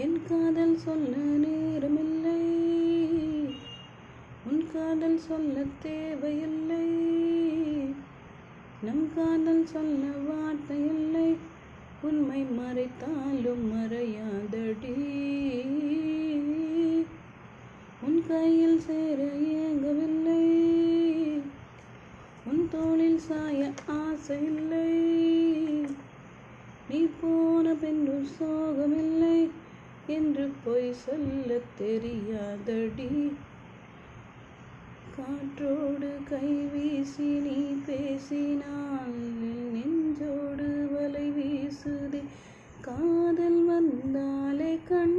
என் காதல் சொல்ல நேரமில்லை, உன் காதல் சொல்ல தேவையில்லை, நம் காதல் சொல்ல வார்த்தை இல்லை, உண்மை மறைத்தாலும் மறையாதடி. உன் கையில் சேர ஏங்கவில்லை, உன் தோளில் சாய ஆசை இல்லை, நீ போன பின்பு சோகமில்லை என்று பொய் சொல்ல தெரியாதடி. காற்றோடு கை வீசி நீ பேசினால் நெஞ்சோடு வலை வீசுதே, காதல் வந்தாலே கண்